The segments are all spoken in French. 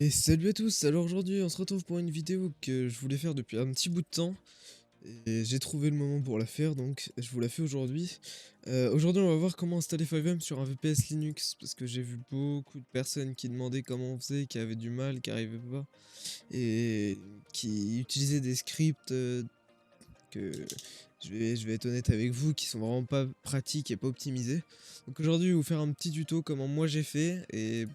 Et salut à tous, alors aujourd'hui on se retrouve pour une vidéo que je voulais faire depuis un petit bout de temps et j'ai trouvé le moment pour la faire donc je vous la fais aujourd'hui. Aujourd'hui on va voir comment installer FiveM sur un VPS Linux parce que j'ai vu beaucoup de personnes qui demandaient comment on faisait, qui avaient du mal, qui arrivaient pas et qui utilisaient des scripts que je vais être honnête avec vous qui sont vraiment pas pratiques et pas optimisés. Donc aujourd'hui je vais vous faire un petit tuto comment moi j'ai fait et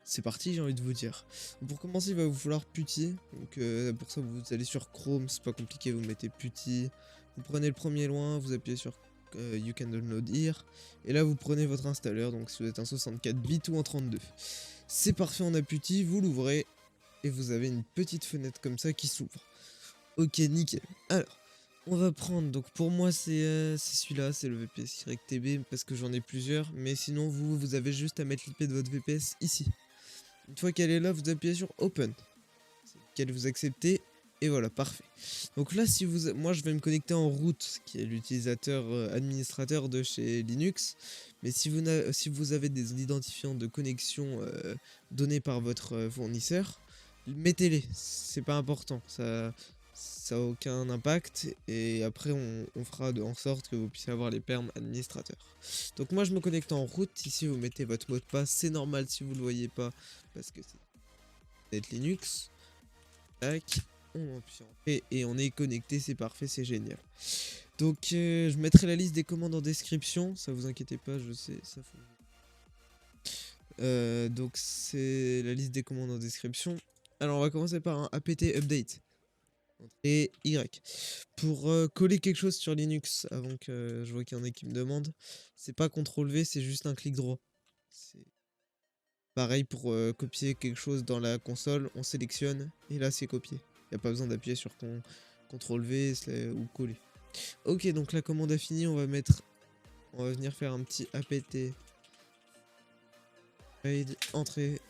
c'est parti, j'ai envie de vous dire. Donc pour commencer, il va vous falloir Putty. Donc pour ça, vous allez sur Chrome, c'est pas compliqué, vous mettez Putty. Vous prenez le premier lien, vous appuyez sur You can download here. Et là, vous prenez votre installeur, donc si vous êtes un 64 bits ou un 32. C'est parfait, on a Putty, vous l'ouvrez et vous avez une petite fenêtre comme ça qui s'ouvre. Ok, nickel. Alors, on va prendre, donc pour moi c'est celui-là, c'est le VPS YTB parce que j'en ai plusieurs. Mais sinon, vous avez juste à mettre l'IP de votre VPS ici. Une fois qu'elle est là, vous appuyez sur Open, qu'elle vous acceptez, et voilà, parfait. Donc là, moi je vais me connecter en root, qui est l'utilisateur administrateur de chez Linux, mais si vous avez des identifiants de connexion donnés par votre fournisseur, mettez-les, c'est pas important, ça a aucun impact, et après on fera en sorte que vous puissiez avoir les perms administrateurs. Donc moi je me connecte en route, ici vous mettez votre mot de passe, c'est normal si vous le voyez pas, parce que c'est Linux. Tac, on appuie sur Entrée et on est connecté, c'est parfait, c'est génial. Donc je mettrai la liste des commandes en description, ça vous inquiétez pas, je sais, ça faut... donc c'est la liste des commandes en description. Alors on va commencer par un apt update. Et Y. Pour coller quelque chose sur Linux, avant que je vois qu'il y en ait qui me demandent, c'est pas CTRL V, c'est juste un clic droit. C'est pareil pour copier quelque chose dans la console, on sélectionne et là c'est copié. Y a pas besoin d'appuyer sur CTRL V ou coller. Ok, donc la commande a fini, on va venir faire un petit apt raid, entrée,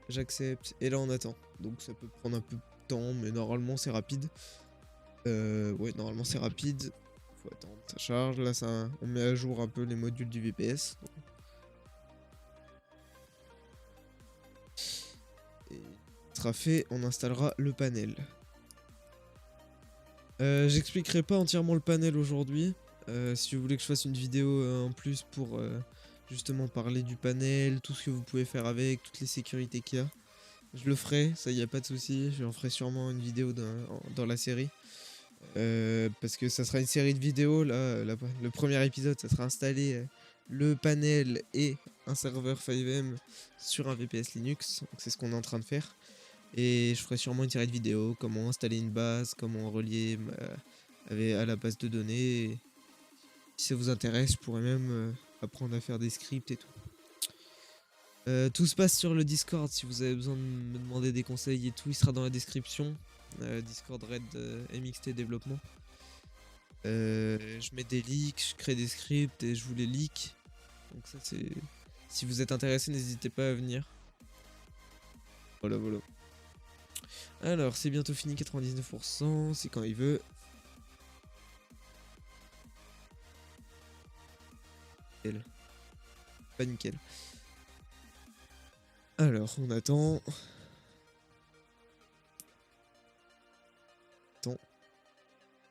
j'accepte et là on attend. Donc ça peut prendre un peu de temps, mais normalement c'est rapide. Ouais, normalement c'est rapide. Faut attendre, ça charge. Là, on met à jour un peu les modules du VPS. Et sera fait, on installera le panel. J'expliquerai pas entièrement le panel aujourd'hui. Si vous voulez que je fasse une vidéo en plus pour justement parler du panel, tout ce que vous pouvez faire avec, toutes les sécurités qu'il y a, je le ferai, ça y a pas de souci. J'en ferai sûrement une vidéo dans la série. Parce que ça sera une série de vidéos, là, le premier épisode, ça sera installer le panel et un serveur FiveM sur un VPS Linux, donc c'est ce qu'on est en train de faire. Et je ferai sûrement une série de vidéos, comment installer une base, comment relier à la base de données. Si ça vous intéresse, je pourrais même apprendre à faire des scripts et tout. Tout se passe sur le Discord, si vous avez besoin de me demander des conseils et tout, il sera dans la description. Discord Red MXT Développement. Je mets des leaks, je crée des scripts et je vous les leak. Donc ça c'est... Si vous êtes intéressé, n'hésitez pas à venir. Voilà, voilà. Alors, c'est bientôt fini, 99%, c'est quand il veut. Nickel. Pas nickel. Alors, on attend. Attends.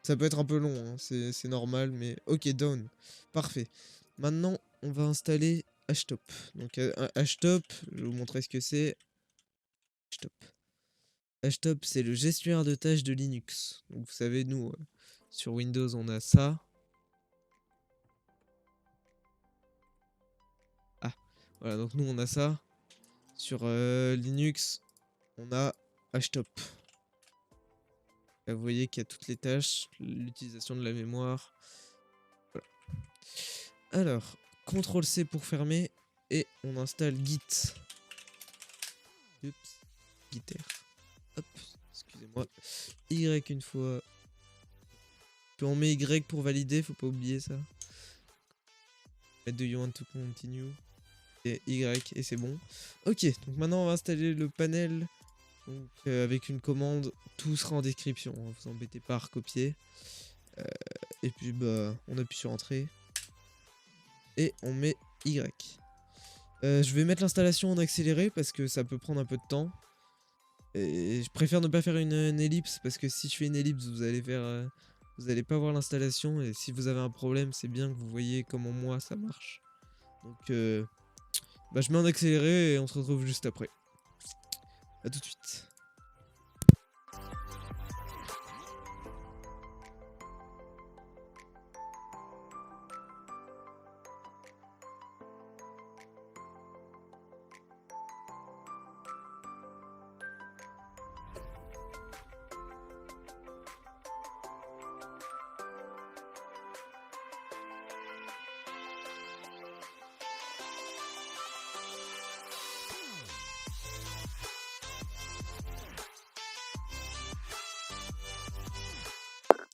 Ça peut être un peu long, hein, c'est normal, mais... Ok, down. Parfait. Maintenant, on va installer Htop. Donc, Htop, je vais vous montrer ce que c'est. Htop. Htop, c'est le gestionnaire de tâches de Linux. Donc, vous savez, nous, sur Windows, on a ça. Ah, voilà, donc nous, on a ça. Sur Linux, on a Htop. Là, vous voyez qu'il y a toutes les tâches, l'utilisation de la mémoire. Voilà. Alors, CTRL-C pour fermer. Et on installe Git. Oups, Giter. Hop, excusez-moi. Y une fois. Puis on met Y pour valider, faut pas oublier ça. Do you want to continue? Et Y, et c'est bon. Ok, donc maintenant on va installer le panel. Donc avec une commande, tout sera en description. Hein, vous embêtez pas à recopier. Et puis bah, on appuie sur entrée. Et on met Y. Je vais mettre l'installation en accéléré parce que ça peut prendre un peu de temps. Et je préfère ne pas faire une ellipse parce que si je fais une ellipse, vous allez pas voir l'installation. Et si vous avez un problème, c'est bien que vous voyez comment moi ça marche. Donc, bah, je mets en accéléré et on se retrouve juste après. A tout de suite.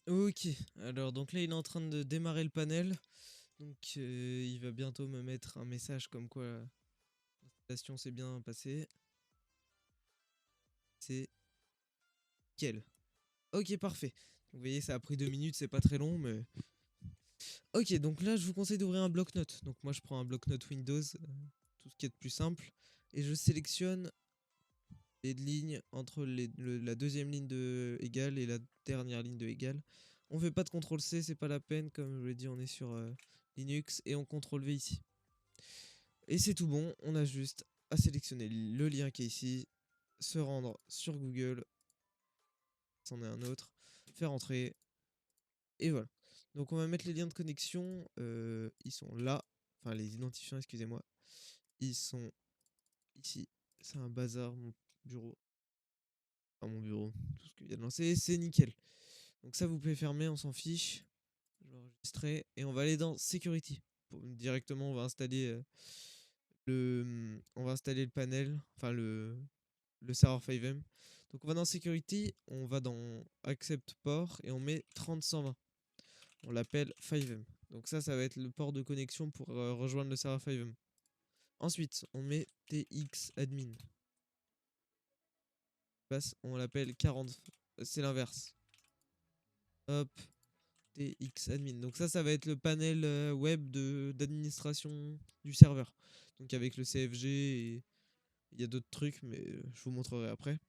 Ok, alors donc là il est en train de démarrer le panel. Donc il va bientôt me mettre un message comme quoi l'installation s'est bien passée. C'est nickel. Ok, parfait. Vous voyez, ça a pris 2 minutes, c'est pas très long, mais... Ok, donc là je vous conseille d'ouvrir un bloc-notes. Donc moi je prends un bloc-notes Windows, tout ce qui est de plus simple. Et je sélectionne les lignes entre la deuxième ligne de égal et la dernière ligne de égal. On fait pas de CTRL-C, c'est pas la peine. Comme je vous l'ai dit, on est sur Linux et on CTRL-V ici. Et c'est tout bon, on a juste à sélectionner le lien qui est ici, se rendre sur Google, c'en est un autre, faire entrer, et voilà. Donc on va mettre les liens de connexion, ils sont là, enfin les identifiants, excusez-moi, ils sont ici. C'est un bazar, mon bureau. Enfin mon bureau, tout ce qu'il y a de lancé, c'est nickel. Donc ça vous pouvez fermer, on s'en fiche. Je vais enregistrer, et on va aller dans Security. Directement on va installer le panel, enfin le serveur 5M. Donc on va dans Security, on va dans Accept Port et on met 30/120. On l'appelle 5M. Donc ça va être le port de connexion pour rejoindre le serveur 5M. Ensuite, on met TX-admin. On l'appelle 40. C'est l'inverse. Hop, TX-admin. Donc ça va être le panel web d'administration du serveur. Donc avec le CFG et il y a d'autres trucs, mais je vous montrerai après.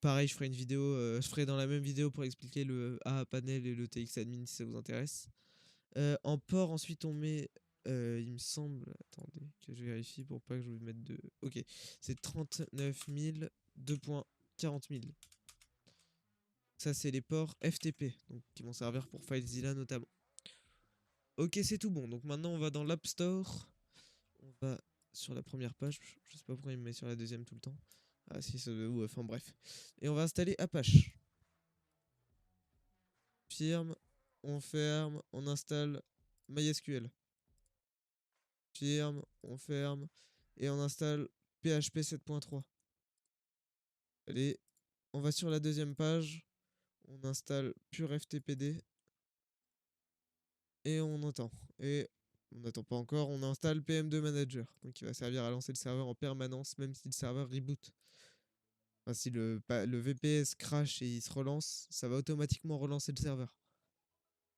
Pareil, je ferai une vidéo, je ferai dans la même vidéo pour expliquer le A panel et le TX-admin si ça vous intéresse. En port, ensuite, on met, il me semble, attendez, que je vérifie pour pas que je vous mette de... Ok, c'est 39 000, 2.40 000. Ça, c'est les ports FTP, donc, qui vont servir pour FileZilla notamment. Ok, c'est tout bon. Donc maintenant, on va dans l'App Store. On va sur la première page. Je sais pas pourquoi il me met sur la deuxième tout le temps. Ah si, ça veut, enfin bref. Et on va installer Apache. Firme, on ferme, on installe MySQL. Firme, on ferme, et on installe PHP 7.3. Allez, on va sur la deuxième page, on installe PureFTPD, et on attend. Et on n'attend pas encore, on installe PM2 Manager, donc qui va servir à lancer le serveur en permanence, même si le serveur reboot. Enfin, si le VPS crash et il se relance, ça va automatiquement relancer le serveur.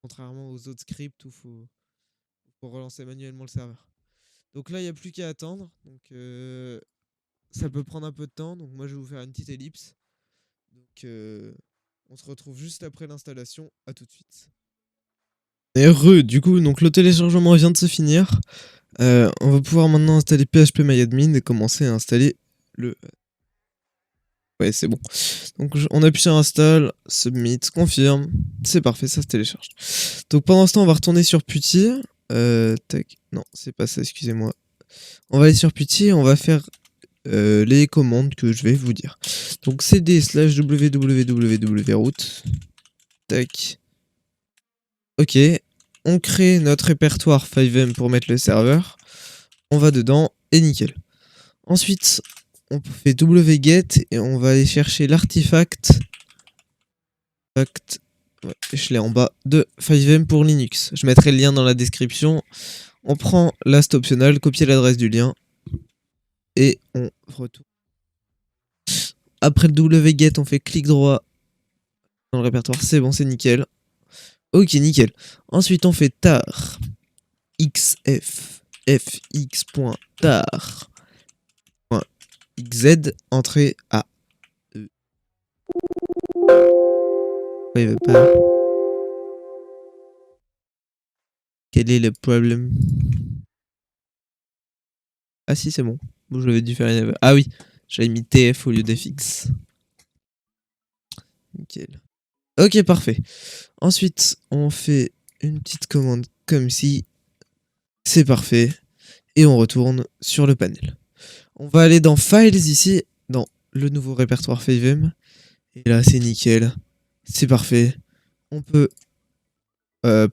Contrairement aux autres scripts où faut relancer manuellement le serveur. Donc là, il n'y a plus qu'à attendre. Donc ça peut prendre un peu de temps. Donc moi, je vais vous faire une petite ellipse. Donc on se retrouve juste après l'installation. À tout de suite. Et du coup, donc le téléchargement vient de se finir. On va pouvoir maintenant installer PHPMyAdmin et commencer à installer le... Ouais, c'est bon. Donc on appuie sur install, submit, confirme. C'est parfait, ça se télécharge. Donc pendant ce temps, on va retourner sur Putty. Tac. Non, c'est pas ça, excusez-moi. On va aller sur Putty et on va faire les commandes que je vais vous dire. Donc cd/www root. Tac. Ok. On crée notre répertoire 5M pour mettre le serveur. On va dedans et nickel. Ensuite, on fait wget et on va aller chercher l'artefact. Ouais, je l'ai en bas de 5M pour Linux. Je mettrai le lien dans la description. On prend last optional, copier l'adresse du lien et on retourne. Après le wget, on fait clic droit dans le répertoire. C'est bon, c'est nickel. Ok, nickel. Ensuite, on fait tar xf fx.tar.xz, entrée A. E. Pourquoi il veut pas? Quel est le problème? Ah si, c'est bon. Bon, je l'avais dû faire une... Ah oui, j'avais mis TF au lieu d'FX. Nickel. Ok, parfait. Ensuite, on fait une petite commande comme si. C'est parfait. Et on retourne sur le panel. On va aller dans Files ici, dans le nouveau répertoire FiveM. Et là, c'est nickel. C'est parfait. On peut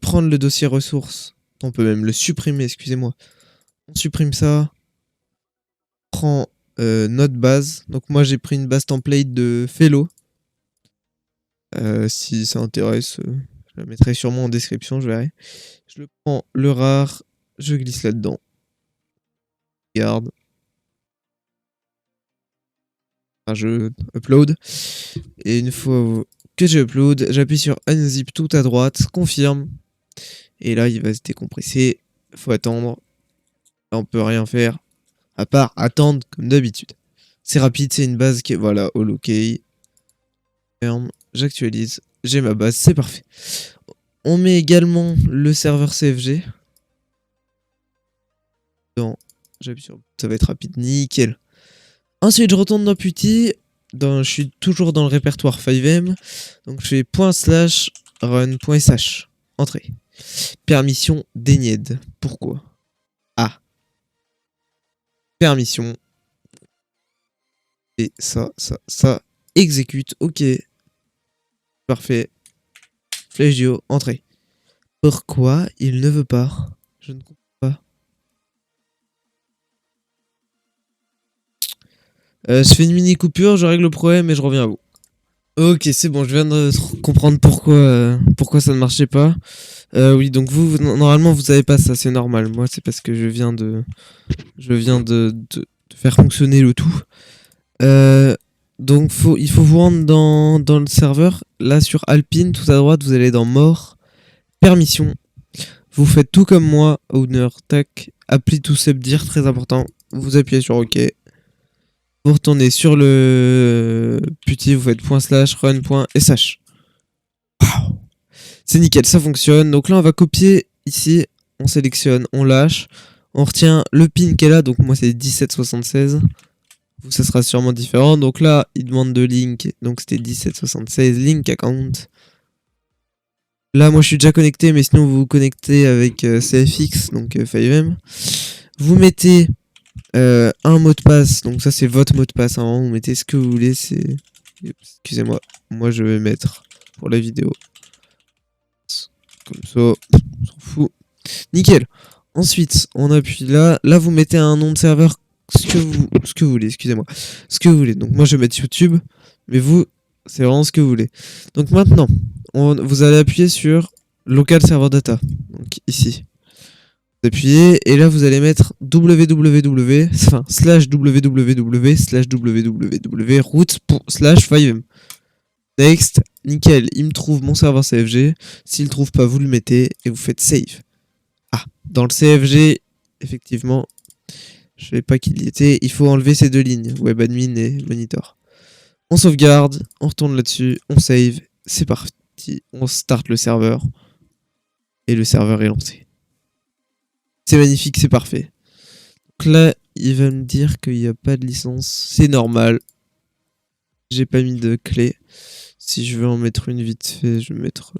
prendre le dossier ressources. On peut même le supprimer, excusez-moi. On supprime ça. Prend notre base. Donc moi, j'ai pris une base template de Fellow. Si ça intéresse, je la mettrai sûrement en description, je verrai. Je le prends, le rare, je glisse là-dedans. Garde. Enfin, je upload. Et une fois que j'ai upload, j'appuie sur unzip tout à droite, confirme. Et là, il va se décompresser. Faut attendre. Là, on peut rien faire. À part attendre comme d'habitude. C'est rapide, c'est une base qui est... Voilà, holokey. Ferme, j'actualise. J'ai ma base, c'est parfait. On met également le serveur CFG. J'appuie sur... Ça va être rapide, nickel. Ensuite, je retourne dans Putty. Je suis toujours dans le répertoire FiveM. Donc, je fais ./run.sh. Entrée. Permission denied. Pourquoi? Ah. Permission. Et ça. Exécute. Ok. Parfait. Flèche du haut. Entrée. Pourquoi il ne veut pas? Je ne comprends pas. Je fais une mini coupure, je règle le problème et je reviens à vous. Ok, c'est bon, je viens de comprendre pourquoi ça ne marchait pas. Oui, donc normalement vous avez pas ça, c'est normal. Moi, c'est parce que je viens de faire fonctionner le tout. Donc il faut vous rendre dans le serveur. Là sur Alpine, tout à droite, vous allez dans More, Permission. Vous faites tout comme moi, Owner, tac, Apply to subdir, très important. Vous appuyez sur OK. Vous retournez sur le Putty, vous faites ./run.sh. Wow. C'est nickel, ça fonctionne. Donc là, on va copier ici. On sélectionne, on lâche. On retient le pin qu'elle a. Donc moi, c'est 1776. Vous, ça sera sûrement différent. Donc là, il demande de link. Donc c'était 1776, link account. Là, moi, je suis déjà connecté. Mais sinon, vous vous connectez avec CFX, donc FiveM. Vous mettez un mot de passe. Donc ça, c'est votre mot de passe. Hein. Vous mettez ce que vous voulez. Excusez-moi. Moi, je vais mettre pour la vidéo. Comme ça, on s'en fout. Nickel. Ensuite, on appuie là. Là, vous mettez un nom de serveur, ce que vous voulez, excusez-moi. Ce que vous voulez. Donc moi, je vais mettre YouTube. Mais vous, c'est vraiment ce que vous voulez. Donc maintenant, vous allez appuyer sur Local Server Data. Donc ici. Vous appuyez et là, vous allez mettre www/route/fivem. Next, nickel, il me trouve mon serveur CFG. S'il ne trouve pas, vous le mettez et vous faites save. Ah, dans le CFG, effectivement, je ne savais pas qu'il y était. Il faut enlever ces deux lignes, webadmin et monitor. On sauvegarde, on retourne là-dessus, on save, c'est parti. On start le serveur et le serveur est lancé. C'est magnifique, c'est parfait. Donc là, il va me dire qu'il n'y a pas de licence. C'est normal. J'ai pas mis de clé. Si je veux en mettre une vite fait, je vais mettre...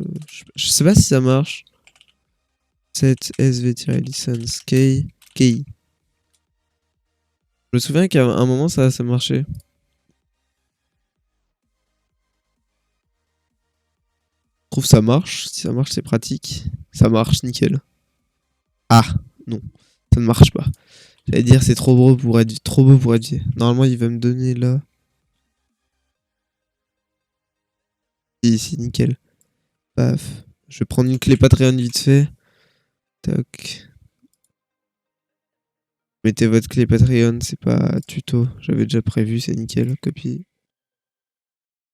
je sais pas si ça marche. 7 SV-license key. Je me souviens qu'à un moment ça marchait. Je trouve ça marche. Si ça marche, c'est pratique. Ça marche, nickel. Ah, non. Ça ne marche pas. J'allais dire c'est trop beau pour être vrai. Normalement, il va me donner là. Ici, nickel. Paf. Je vais prendre une clé Patreon vite fait. Tac. Mettez votre clé Patreon, c'est pas tuto. J'avais déjà prévu, c'est nickel. Copie.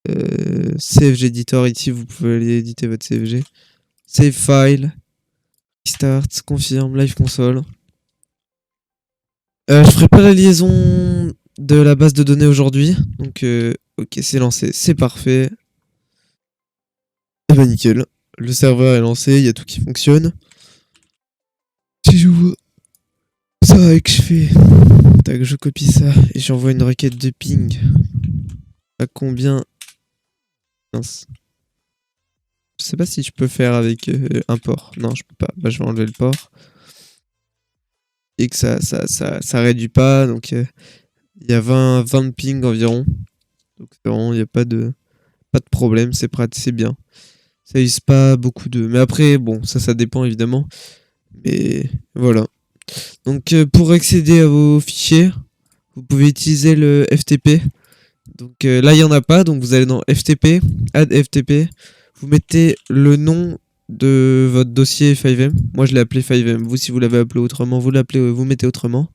CFG Editor, ici vous pouvez aller éditer votre CFG. Save file. Start, confirme, live console. Je ferai pas la liaison de la base de données aujourd'hui. Donc, ok, c'est lancé, c'est parfait. Et bah nickel. Le serveur est lancé, il y a tout qui fonctionne. Si j'ouvre ça et que je fais... Tac, je copie ça et j'envoie une requête de ping. À combien... Mince. Je sais pas si je peux faire avec un port. Non, je peux pas. Bah, je vais enlever le port. Et que ça réduit pas. Donc, il y a 20 de ping environ. Donc, vraiment, il n'y a pas de problème. C'est pratique, c'est bien. Ça use pas beaucoup de... Mais après, bon, ça dépend évidemment. Mais voilà. Donc, pour accéder à vos fichiers, vous pouvez utiliser le FTP. Donc là, il n'y en a pas. Donc, vous allez dans FTP, add FTP. Vous mettez le nom de votre dossier 5M. Moi, je l'ai appelé 5M. Vous, si vous l'avez appelé autrement, vous mettez autrement.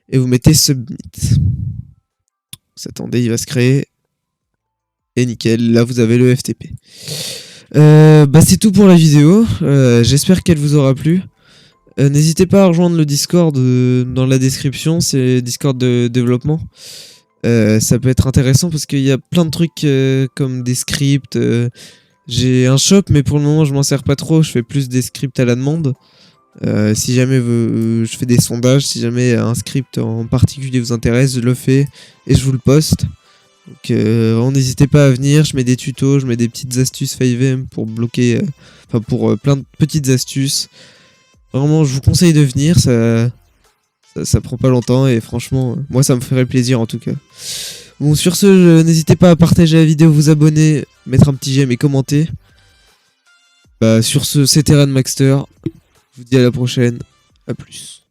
Et vous mettez submit. Vous attendez, il va se créer. Et nickel, là, vous avez le FTP. Bah, c'est tout pour la vidéo. J'espère qu'elle vous aura plu. N'hésitez pas à rejoindre le Discord dans la description. C'est Discord de développement. Ça peut être intéressant parce qu'il y a plein de trucs comme des scripts. J'ai un shop, mais pour le moment, je m'en sers pas trop. Je fais plus des scripts à la demande. Si jamais je fais des sondages, si jamais un script en particulier vous intéresse, je le fais et je vous le poste. Donc n'hésitez pas à venir, je mets des tutos, je mets des petites astuces 5M pour bloquer, enfin pour plein de petites astuces. Vraiment, je vous conseille de venir, ça prend pas longtemps et franchement, moi ça me ferait plaisir en tout cas. Bon, sur ce, n'hésitez pas à partager la vidéo, vous abonner, mettre un petit j'aime et commenter. Bah, sur ce, c'était Ranmaxter. Je vous dis à la prochaine. A plus.